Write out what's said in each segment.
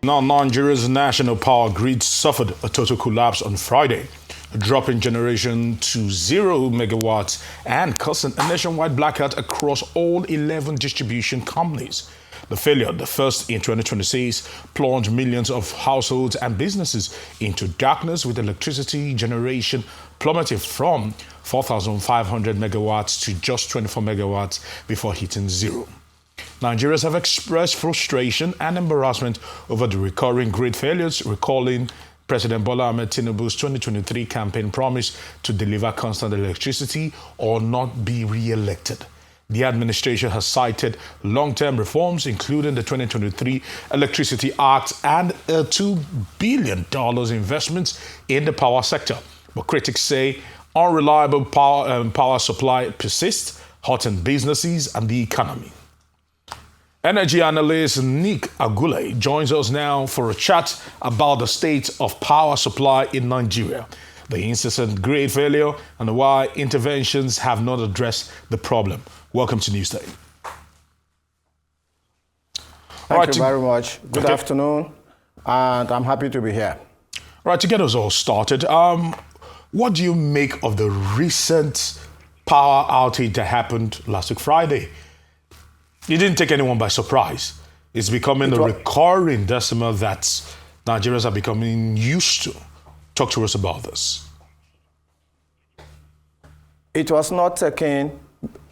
Now, Nigeria's national power grid suffered a total collapse on Friday, dropping generation to 0 megawatts and causing a nationwide blackout across all 11 distribution companies. The failure, the first in 2026, plunged millions of households and businesses into darkness, with electricity generation plummeting from 4,500 megawatts to just 24 megawatts before hitting zero. Nigerians have expressed frustration and embarrassment over the recurring grid failures, recalling President Bola Ahmed Tinubu's 2023 campaign promise to deliver constant electricity or not be re-elected. The administration has cited long-term reforms, including the 2023 Electricity Act and a $2 billion investment in the power sector. But critics say unreliable power supply persists, hurting businesses and the economy. Energy analyst Nick Agule joins us now for a chat about the state of power supply in Nigeria, the incessant grid failure, and why interventions have not addressed the problem. Welcome to Newsday. Thank you very much. Good afternoon, and I'm happy to be here. Right, to get us all started, what do you make of the recent power outage that happened last week Friday? It didn't take anyone by surprise. It's becoming a recurring decimal that Nigerians are becoming used to. Talk to us about this. It was not taking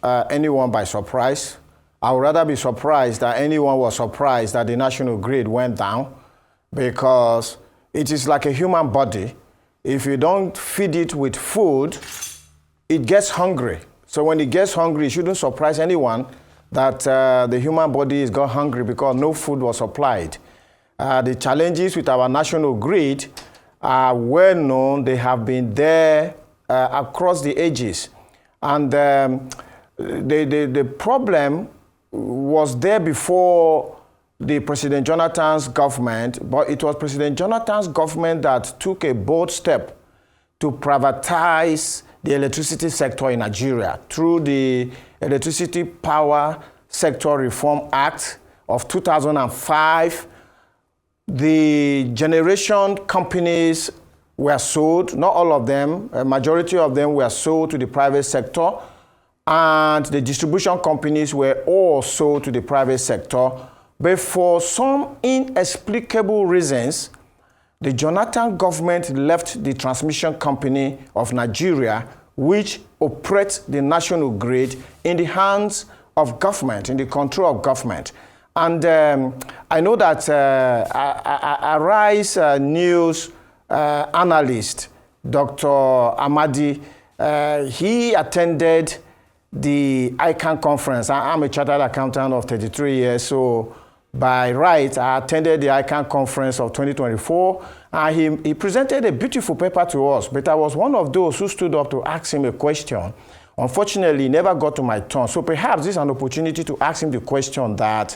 anyone by surprise. I would rather be surprised that anyone was surprised that the national grid went down, because it is like a human body. If you don't feed it with food, it gets hungry. So when it gets hungry, it shouldn't surprise anyone that the human body is got hungry because no food was supplied. The challenges with our national grid are well known. They have been there across the ages. And the problem was there before the President Jonathan's government, but it was President Jonathan's government that took a bold step to privatize the electricity sector in Nigeria through the Electricity Power Sector Reform Act of 2005. The generation companies were sold, not all of them, a majority of them were sold to the private sector, and the distribution companies were all sold to the private sector. But for some inexplicable reasons, the Jonathan government left the transmission company of Nigeria, which operates the national grid, in the hands of government, in the control of government. And I know that Arise News analyst, Dr. Amadi, he attended the ICANN conference. I'm a chartered accountant of 33 years, so by right, I attended the ICANN conference of 2024, and he presented a beautiful paper to us, but I was one of those who stood up to ask him a question. Unfortunately, it never got to my turn, so perhaps this is an opportunity to ask him the question that,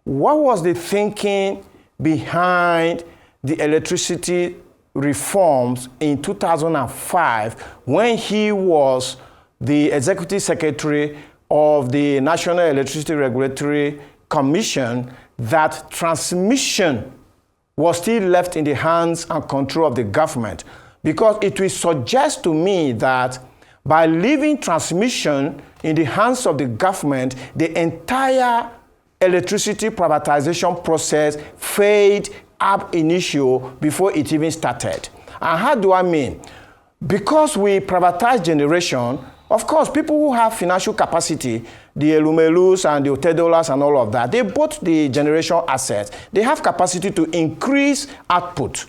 what was the thinking behind the electricity reforms in 2005 when he was the executive secretary of the National Electricity Regulatory Commission, that transmission was still left in the hands and control of the government? Because it will suggest to me that by leaving transmission in the hands of the government, the entire electricity privatization process failed ab initio before it even started. And how do I mean? Because we privatize generation, of course, people who have financial capacity, the Elumelus and the Otedolas and all of that, they bought the generation assets. They have capacity to increase output.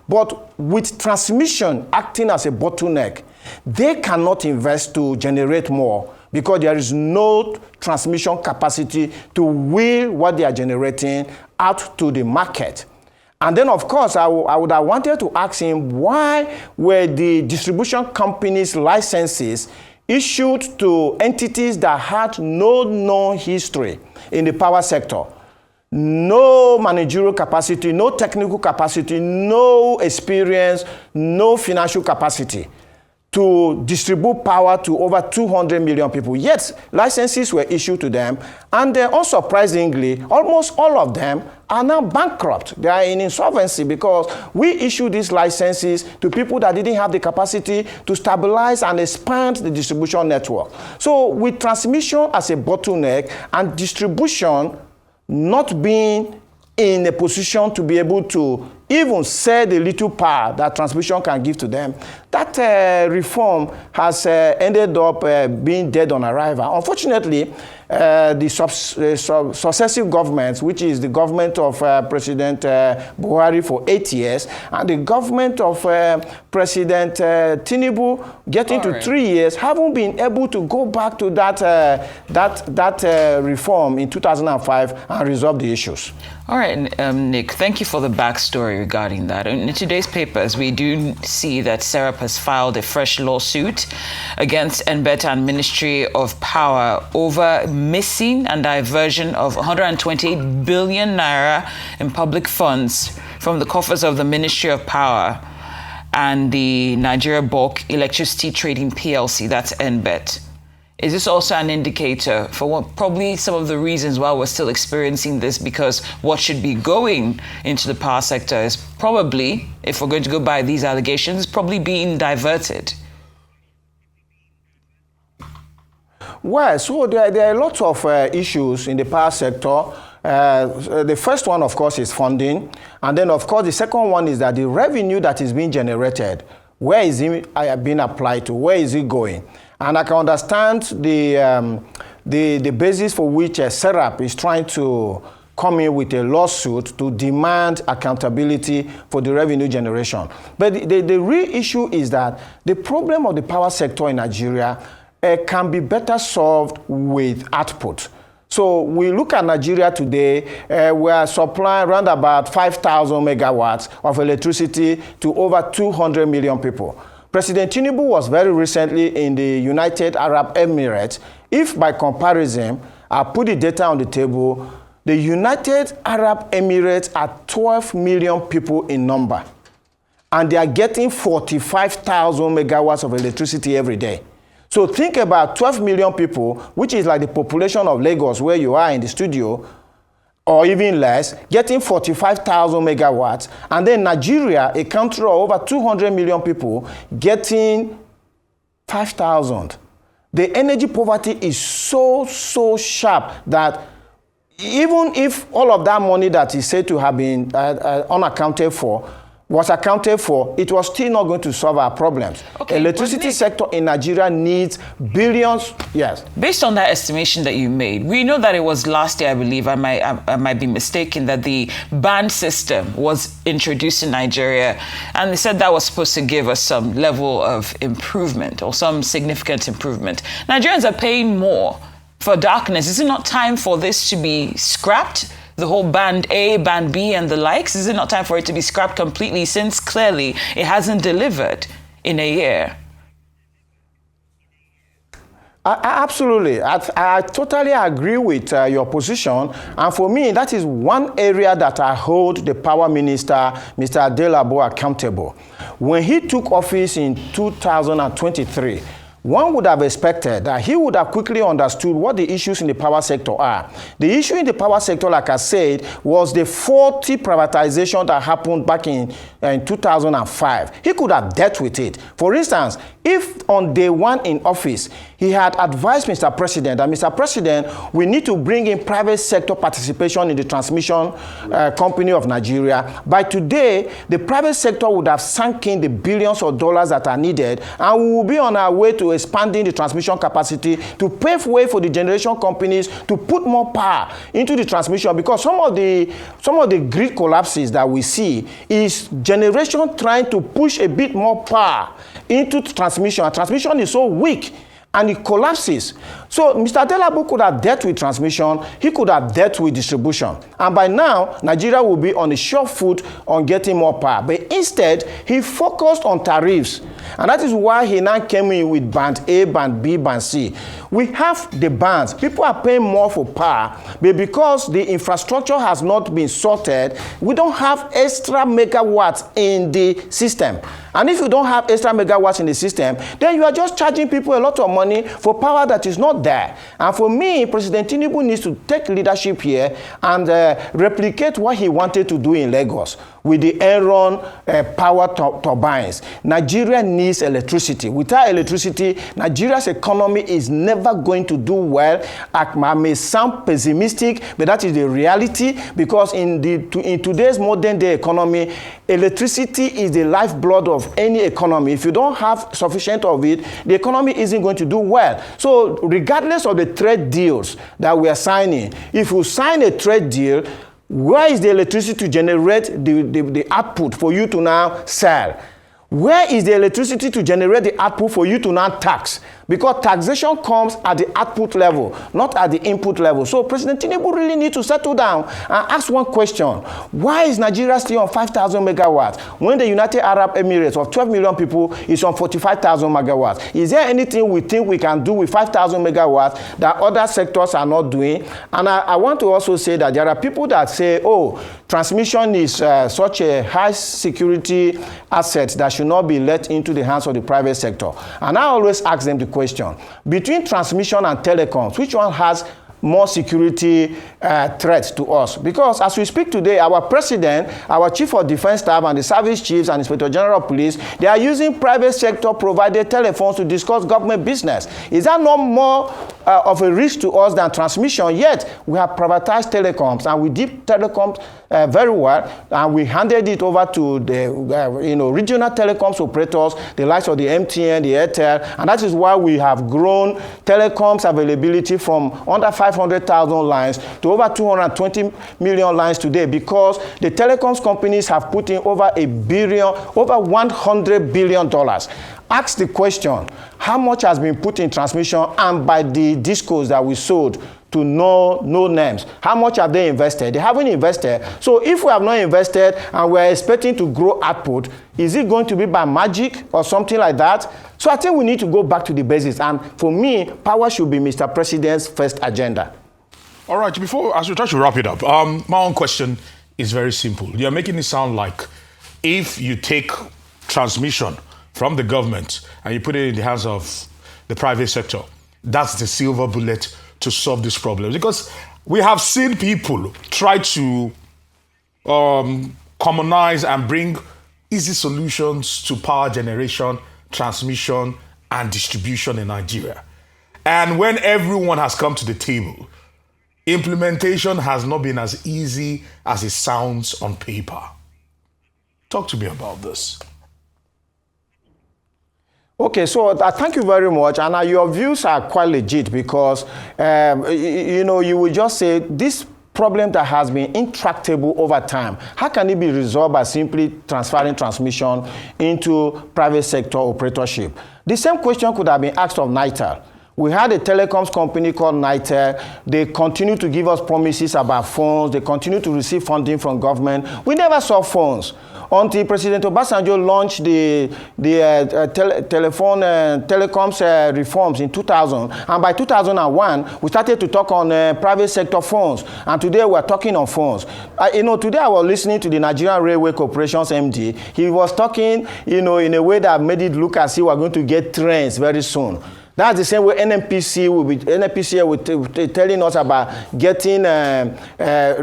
But with transmission acting as a bottleneck, they cannot invest to generate more because there is no transmission capacity to wheel what they are generating out to the market. And then, of course, I would have wanted to ask him, why were the distribution companies' licenses issued to entities that had no known history in the power sector? No managerial capacity, no technical capacity, no experience, no financial capacity. to distribute power to over 200 million people. Yet, licenses were issued to them, and unsurprisingly, almost all of them are now bankrupt. They are in insolvency because we issued these licenses to people that didn't have the capacity to stabilize and expand the distribution network. So, with transmission as a bottleneck and distribution not being in a position to be able to even sell the little power that transmission can give to them, that reform has ended up being dead on arrival. Unfortunately, the successive governments, which is the government of President Buhari for 8 years, and the government of President Tinubu getting to 3 years, haven't been able to go back to that reform in 2005 and resolve the issues. All right, Nick, thank you for the backstory regarding that. In today's papers, we do see that Serap has filed a fresh lawsuit against NBET and Ministry of Power over missing and diversion of 128 billion naira in public funds from the coffers of the Ministry of Power and the Nigeria Bulk Electricity Trading PLC, that's NBET. Is this also an indicator for what probably some of the reasons why we're still experiencing this? Because what should be going into the power sector is probably, if we're going to go by these allegations, probably being diverted. Well, so there are lots of issues in the power sector. The first one, of course, is funding. And then, of course, the second one is that the revenue that is being generated, where is it being applied to? Where is it going? And I can understand the basis for which Serap is trying to come in with a lawsuit to demand accountability for the revenue generation. But the real issue is that the problem of the power sector in Nigeria can be better solved with output. So we look at Nigeria today, we are supplying around about 5,000 megawatts of electricity to over 200 million people. President Tinubu was very recently in the United Arab Emirates. If by comparison, I put the data on the table, the United Arab Emirates are 12 million people in number, and they are getting 45,000 megawatts of electricity every day. So think about 12 million people, which is like the population of Lagos, where you are in the studio, or even less, getting 45,000 megawatts. And then Nigeria, a country of over 200 million people, getting 5,000. The energy poverty is so sharp that even if all of that money that is said to have been unaccounted for, was accounted for, it was still not going to solve our problems. Okay, electricity sector in Nigeria needs billions, yes. Based on that estimation that you made, we know that it was last year, I believe, I might be mistaken, that the band system was introduced in Nigeria, and they said that was supposed to give us some level of improvement or some significant improvement. Nigerians are paying more for darkness. Is it not time for this to be scrapped? The whole band A, band B, and the likes? Is it not time for it to be scrapped completely, since clearly it hasn't delivered in a year? Absolutely. I totally agree with your position. And for me, that is one area that I hold the power minister, Mr. Adelabo, accountable. When he took office in 2023, one would have expected that he would have quickly understood what the issues in the power sector are. The issue in the power sector, like I said, was the faulty privatization that happened back in 2005. He could have dealt with it. For instance, if on day one in office, he had advised Mr. President that, Mr. President, we need to bring in private sector participation in the transmission company of Nigeria. By today, the private sector would have sunk in the billions of dollars that are needed, and we will be on our way to expanding the transmission capacity to pave way for the generation companies to put more power into the transmission, because some of the grid collapses that we see is generation trying to push a bit more power into transmission. And transmission is so weak and it collapses. So Mr. Adelabo could have dealt with transmission, he could have dealt with distribution. And by now, Nigeria will be on a sure foot on getting more power. But instead, he focused on tariffs. And that is why he now came in with band A, band B, band C. We have the bands. People are paying more for power, but because the infrastructure has not been sorted, we don't have extra megawatts in the system. And if you don't have extra megawatts in the system, then you are just charging people a lot of money for power that is not there. And for me, President Tinubu needs to take leadership here and replicate what he wanted to do in Lagos with the Enron power turbines. Nigeria needs electricity. Without electricity, Nigeria's economy is never going to do well. I may sound pessimistic, but that is the reality, because in today's modern day economy, electricity is the lifeblood of any economy. If you don't have sufficient of it, the economy isn't going to do well. So regardless of the trade deals that we are signing, if you sign a trade deal, where is the electricity to generate the output for you to now sell? Where is the electricity to generate the output for you to now tax? Because taxation comes at the output level, not at the input level. So President Tinubu really needs to settle down and ask one question. Why is Nigeria still on 5,000 megawatts when the United Arab Emirates of 12 million people is on 45,000 megawatts? Is there anything we think we can do with 5,000 megawatts that other sectors are not doing? And I want to also say that there are people that say, oh, transmission is such a high security asset that should not be let into the hands of the private sector. And I always ask them the question, between transmission and telecoms, which one has more security threats to us? Because as we speak today, our president, our chief of defense staff, and the service chiefs and inspector general of police, they are using private sector provided telephones to discuss government business. Is that not more of a risk to us than transmission? Yet we have privatized telecoms, and we did telecoms very well, and we handed it over to the regional telecoms operators, the likes of the MTN, the Airtel, and that is why we have grown telecoms availability from under 500,000 lines to over 220 million lines today, because the telecoms companies have put in over $100 billion. Ask the question, how much has been put in transmission and by the discos that we sold to no names? How much have they invested? They haven't invested. So if we have not invested and we're expecting to grow output, is it going to be by magic or something like that? So I think we need to go back to the basics. And for me, power should be Mr. President's first agenda. All right, as we try to wrap it up, my own question is very simple. You're making it sound like if you take transmission from the government and you put it in the hands of the private sector, that's the silver bullet to solve this problem. Because we have seen people try to commonize and bring easy solutions to power generation, transmission, and distribution in Nigeria. And when everyone has come to the table, implementation has not been as easy as it sounds on paper. Talk to me about this. Okay, so thank you very much, and your views are quite legit, because you will just say this problem that has been intractable over time, how can it be resolved by simply transferring transmission into private sector operatorship? The same question could have been asked of NITEL. We had a telecoms company called NITEL. They continue to give us promises about phones. They continue to receive funding from government. We never saw phones until President Obasanjo launched the telecoms reforms in 2000. And by 2001, we started to talk on private sector phones. And today we're talking on phones. Today I was listening to the Nigerian Railway Corporation's MD. He was talking, in a way that made it look as if we're going to get trains very soon. That's the same way NNPC will be telling us about getting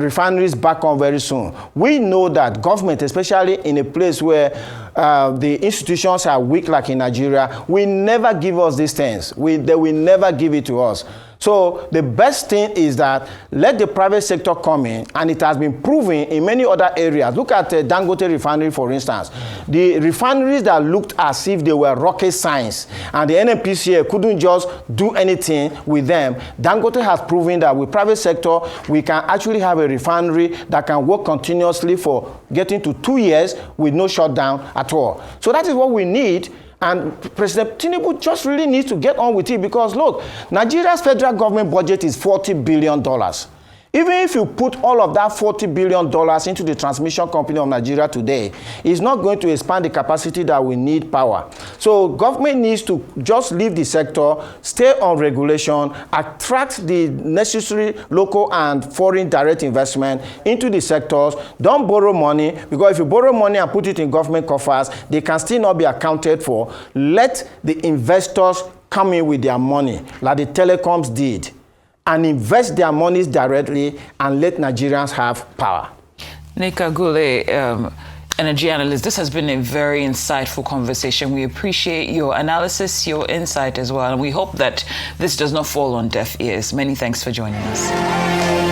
refineries back on very soon. We know that government, especially in a place where the institutions are weak like in Nigeria, will never give us these things. They will never give it to us. So the best thing is that let the private sector come in, and it has been proven in many other areas. Look at Dangote refinery, for instance. The refineries that looked as if they were rocket science and the NNPCA couldn't just do anything with them, Dangote has proven that with private sector, we can actually have a refinery that can work continuously for getting to 2 years with no shutdown at all. So that is what we need. And President Tinubu just really needs to get on with it, because look, Nigeria's federal government budget is $40 billion. Even if you put all of that $40 billion into the transmission company of Nigeria today, it's not going to expand the capacity that we need power. So government needs to just leave the sector, stay on regulation, attract the necessary local and foreign direct investment into the sectors. Don't borrow money, because if you borrow money and put it in government coffers, they can still not be accounted for. Let the investors come in with their money, like the telecoms did, and invest their monies directly and let Nigerians have power. Nick Agule, energy analyst, this has been a very insightful conversation. We appreciate your analysis, your insight as well, and we hope that this does not fall on deaf ears. Many thanks for joining us.